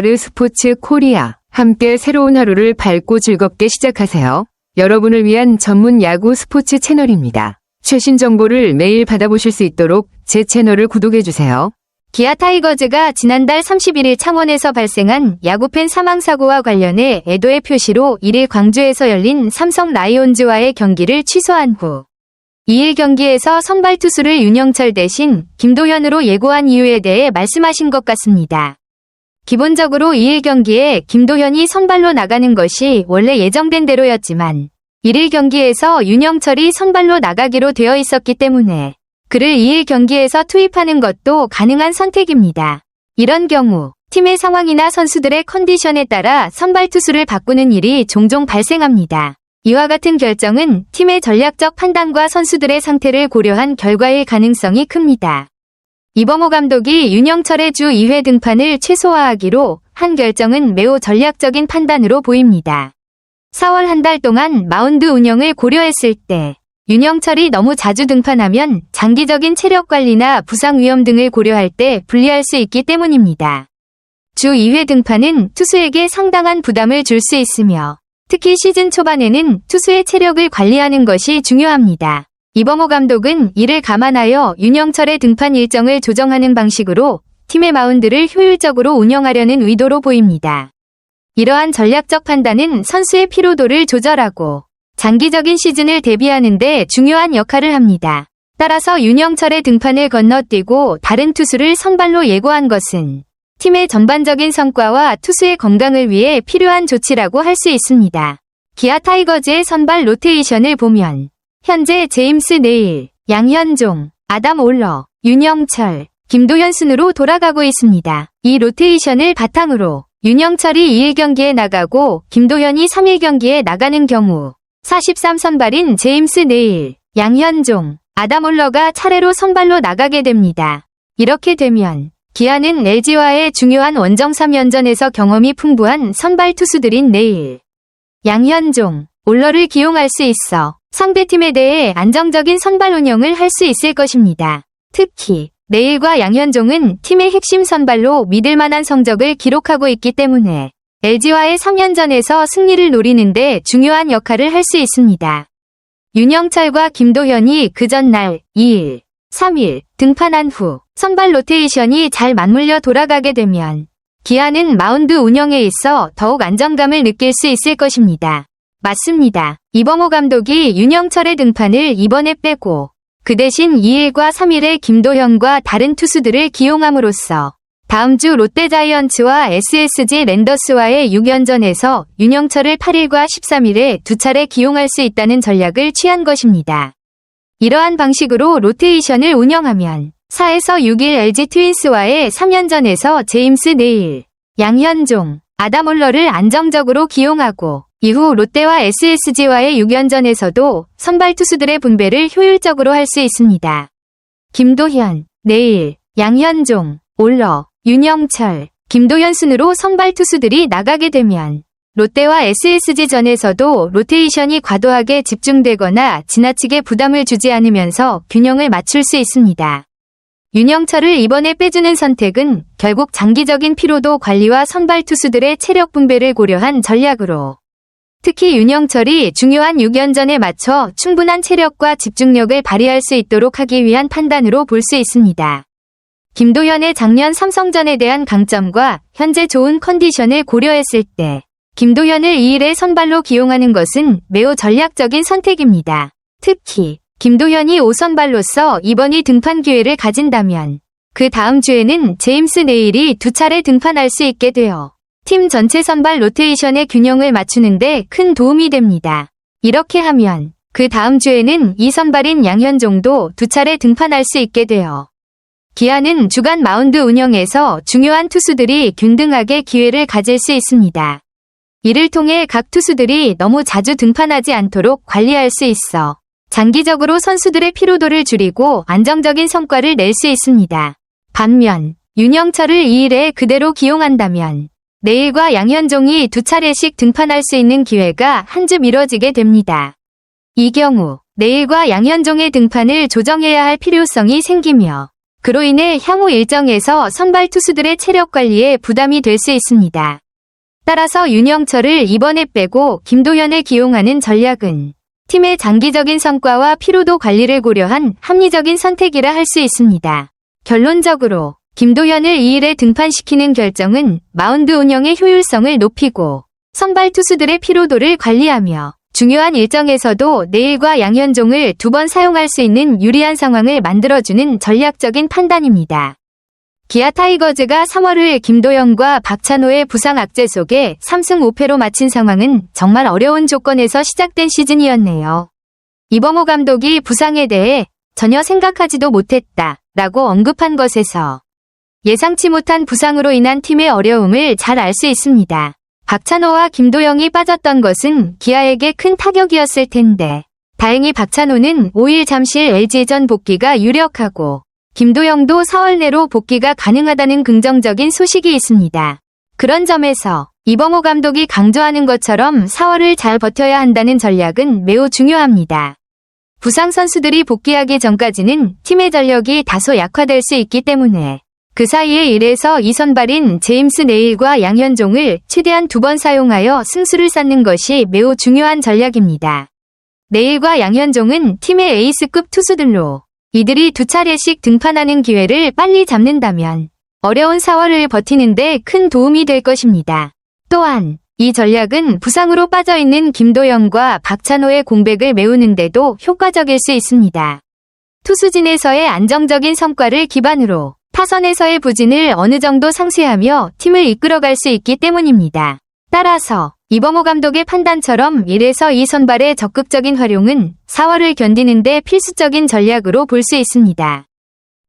아르스포츠 코리아. 함께 새로운 하루를 밝고 즐겁게 시작하세요. 여러분을 위한 전문 야구 스포츠 채널입니다. 최신 정보를 매일 받아보실 수 있도록 제 채널을 구독해주세요. 기아 타이거즈가 지난달 31일 창원에서 발생한 야구팬 사망사고와 관련해 애도의 표시로 1일 광주에서 열린 삼성 라이온즈와의 경기를 취소한 후 2일 경기에서 선발 투수를 윤영철 대신 김도현으로 예고한 이유에 대해 말씀하신 것 같습니다. 기본적으로 2일 경기에 김도현이 선발로 나가는 것이 원래 예정된 대로였지만 1일 경기에서 윤영철이 선발로 나가기로 되어 있었기 때문에 그를 2일 경기에서 투입하는 것도 가능한 선택입니다. 이런 경우 팀의 상황이나 선수들의 컨디션에 따라 선발 투수를 바꾸는 일이 종종 발생합니다. 이와 같은 결정은 팀의 전략적 판단과 선수들의 상태를 고려한 결과일 가능성이 큽니다. 이범호 감독이 윤영철의 주 2회 등판을 최소화하기로 한 결정은 매우 전략적인 판단으로 보입니다. 4월 한 달 동안 마운드 운영을 고려했을 때 윤영철이 너무 자주 등판하면 장기적인 체력 관리나 부상 위험 등을 고려할 때 불리할 수 있기 때문입니다. 주 2회 등판은 투수에게 상당한 부담을 줄 수 있으며 특히 시즌 초반에는 투수의 체력을 관리하는 것이 중요합니다. 이범호 감독은 이를 감안하여 윤영철의 등판 일정을 조정하는 방식으로 팀의 마운드를 효율적으로 운영하려는 의도로 보입니다. 이러한 전략적 판단은 선수의 피로도를 조절하고 장기적인 시즌을 대비하는 데 중요한 역할을 합니다. 따라서 윤영철의 등판을 건너뛰고 다른 투수를 선발로 예고한 것은 팀의 전반적인 성과와 투수의 건강을 위해 필요한 조치라고 할 수 있습니다. 기아 타이거즈의 선발 로테이션을 보면 현재 제임스 네일, 양현종, 아담 올러, 윤영철, 김도현 순으로 돌아가고 있습니다. 이 로테이션을 바탕으로 윤영철이 2일 경기에 나가고 김도현이 3일 경기에 나가는 경우 43선발인 제임스 네일, 양현종, 아담 올러가 차례로 선발로 나가게 됩니다. 이렇게 되면 기아는 LG와의 중요한 원정 3연전에서 경험이 풍부한 선발 투수들인 네일, 양현종, 올러를 기용할 수 있어 상대팀에 대해 안정적인 선발 운영을 할 수 있을 것입니다. 특히 네일과 양현종은 팀의 핵심 선발로 믿을 만한 성적을 기록하고 있기 때문에 LG와의 3연전에서 승리를 노리는 데 중요한 역할을 할 수 있습니다. 윤영철과 김도현이 그 전날 2일, 3일 등판한 후 선발 로테이션이 잘 맞물려 돌아가게 되면 기아는 마운드 운영에 있어 더욱 안정감을 느낄 수 있을 것입니다. 맞습니다. 이범호 감독이 윤영철의 등판을 이번에 빼고 그 대신 2일과 3일에 김도현과 다른 투수들을 기용함으로써 다음 주 롯데자이언츠와 SSG 랜더스와의 6연전에서 윤영철을 8일과 13일에 두 차례 기용할 수 있다는 전략을 취한 것입니다. 이러한 방식으로 로테이션을 운영하면 4에서 6일 LG 트윈스와의 3연전에서 제임스 네일, 양현종, 아담 올러를 안정적으로 기용하고 이후 롯데와 SSG와의 6연전에서도 선발 투수들의 분배를 효율적으로 할 수 있습니다. 김도현, 네일, 양현종, 올러, 윤영철, 김도현 순으로 선발 투수들이 나가게 되면 롯데와 SSG전에서도 로테이션이 과도하게 집중되거나 지나치게 부담을 주지 않으면서 균형을 맞출 수 있습니다. 윤영철을 이번에 빼주는 선택은 결국 장기적인 피로도 관리와 선발 투수들의 체력 분배를 고려한 전략으로 특히 윤영철이 중요한 6연전에 맞춰 충분한 체력과 집중력을 발휘할 수 있도록 하기 위한 판단으로 볼 수 있습니다. 김도현의 작년 삼성전에 대한 강점과 현재 좋은 컨디션을 고려했을 때 김도현을 2일에 선발로 기용하는 것은 매우 전략적인 선택입니다. 특히 김도현이 5선발로서 이번이 등판 기회를 가진다면 그 다음 주에는 제임스 네일이 두 차례 등판할 수 있게 되어 팀 전체 선발 로테이션의 균형을 맞추는데 큰 도움이 됩니다. 이렇게 하면 그 다음 주에는 2선발인 양현종도 두 차례 등판할 수 있게 되어 기아는 주간 마운드 운영에서 중요한 투수들이 균등하게 기회를 가질 수 있습니다. 이를 통해 각 투수들이 너무 자주 등판하지 않도록 관리할 수 있어 장기적으로 선수들의 피로도를 줄이고 안정적인 성과를 낼 수 있습니다. 반면 윤영철을 2일에 그대로 기용한다면 네일과 양현종이 두 차례씩 등판할 수 있는 기회가 한 주 미뤄지게 됩니다. 이 경우 네일과 양현종의 등판을 조정해야 할 필요성이 생기며 그로 인해 향후 일정에서 선발 투수들의 체력 관리에 부담이 될 수 있습니다. 따라서 윤영철을 이번에 빼고 김도현을 기용하는 전략은 팀의 장기적인 성과와 피로도 관리를 고려한 합리적인 선택이라 할 수 있습니다. 결론적으로 김도현을 2일에 등판시키는 결정은 마운드 운영의 효율성을 높이고 선발 투수들의 피로도를 관리하며 중요한 일정에서도 내일과 양현종을 2번 사용할 수 있는 유리한 상황을 만들어주는 전략적인 판단입니다. 기아 타이거즈가 3월을 김도현과 박찬호의 부상 악재 속에 3승 5패로 마친 상황은 정말 어려운 조건에서 시작된 시즌이었네요. 이범호 감독이 부상에 대해 전혀 생각하지도 못했다 라고 언급한 것에서 예상치 못한 부상으로 인한 팀의 어려움을 잘 알 수 있습니다. 박찬호와 김도영이 빠졌던 것은 기아에게 큰 타격이었을 텐데 다행히 박찬호는 5일 잠실 LG전 복귀가 유력하고 김도영도 4월 내로 복귀가 가능하다는 긍정적인 소식이 있습니다. 그런 점에서 이범호 감독이 강조하는 것처럼 4월을 잘 버텨야 한다는 전략은 매우 중요합니다. 부상 선수들이 복귀하기 전까지는 팀의 전력이 다소 약화될 수 있기 때문에 그 사이에 1에서 2선발인 제임스 네일과 양현종을 최대한 2번 사용하여 승수를 쌓는 것이 매우 중요한 전략입니다. 네일과 양현종은 팀의 에이스급 투수들로 이들이 2차례씩 등판하는 기회를 빨리 잡는다면 어려운 4월을 버티는데 큰 도움이 될 것입니다. 또한 이 전략은 부상으로 빠져있는 김도영과 박찬호의 공백을 메우는데도 효과적일 수 있습니다. 투수진에서의 안정적인 성과를 기반으로 타선에서의 부진을 어느 정도 상쇄하며 팀을 이끌어갈 수 있기 때문입니다. 따라서 이범호 감독의 판단처럼 1에서 2선발의 적극적인 활용은 4월을 견디는데 필수적인 전략으로 볼 수 있습니다.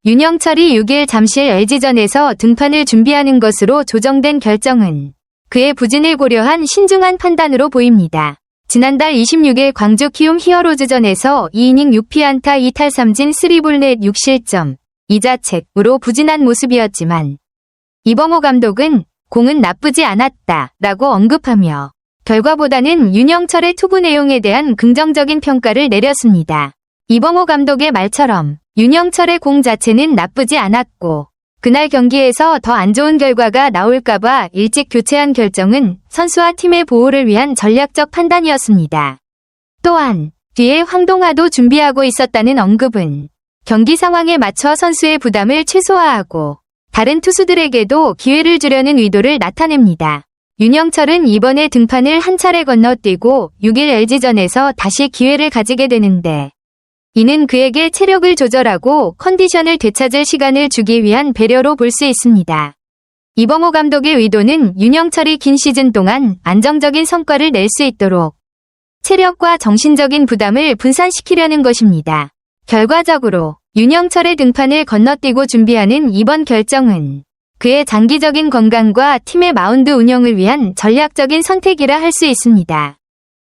윤영철이 6일 잠실 LG전에서 등판을 준비하는 것으로 조정된 결정은 그의 부진을 고려한 신중한 판단으로 보입니다. 지난달 26일 광주 키움 히어로즈전에서 2이닝 6피안타 2탈3진 3볼넷 6실점, 2자책으로 부진한 모습이었지만 이범호 감독은 공은 나쁘지 않았다 라고 언급하며 결과보다는 윤영철의 투구 내용에 대한 긍정적인 평가를 내렸습니다. 이범호 감독의 말처럼 윤영철의 공 자체는 나쁘지 않았고 그날 경기에서 더 안 좋은 결과가 나올까봐 일찍 교체한 결정은 선수와 팀의 보호를 위한 전략적 판단이었습니다. 또한 뒤에 황동하도 준비하고 있었다는 언급은 경기 상황에 맞춰 선수의 부담을 최소화하고 다른 투수들에게도 기회를 주려는 의도를 나타냅니다. 윤영철은 이번에 등판을 한 차례 건너뛰고 6일 LG전에서 다시 기회를 가지게 되는데 이는 그에게 체력을 조절하고 컨디션을 되찾을 시간을 주기 위한 배려로 볼 수 있습니다. 이범호 감독의 의도는 윤영철이 긴 시즌 동안 안정적인 성과를 낼 수 있도록 체력과 정신적인 부담을 분산시키려는 것입니다. 결과적으로 윤영철의 등판을 건너뛰고 준비하는 이번 결정은 그의 장기적인 건강과 팀의 마운드 운영을 위한 전략적인 선택이라 할 수 있습니다.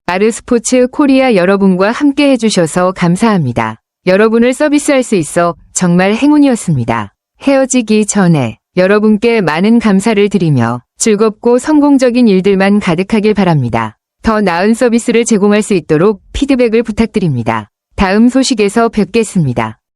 아르스포츠 코리아 여러분과 함께 해주셔서 감사합니다. 여러분을 서비스할 수 있어 정말 행운이었습니다. 헤어지기 전에 여러분께 많은 감사를 드리며 즐겁고 성공적인 일들만 가득하길 바랍니다. 더 나은 서비스를 제공할 수 있도록 피드백을 부탁드립니다. 다음 소식에서 뵙겠습니다.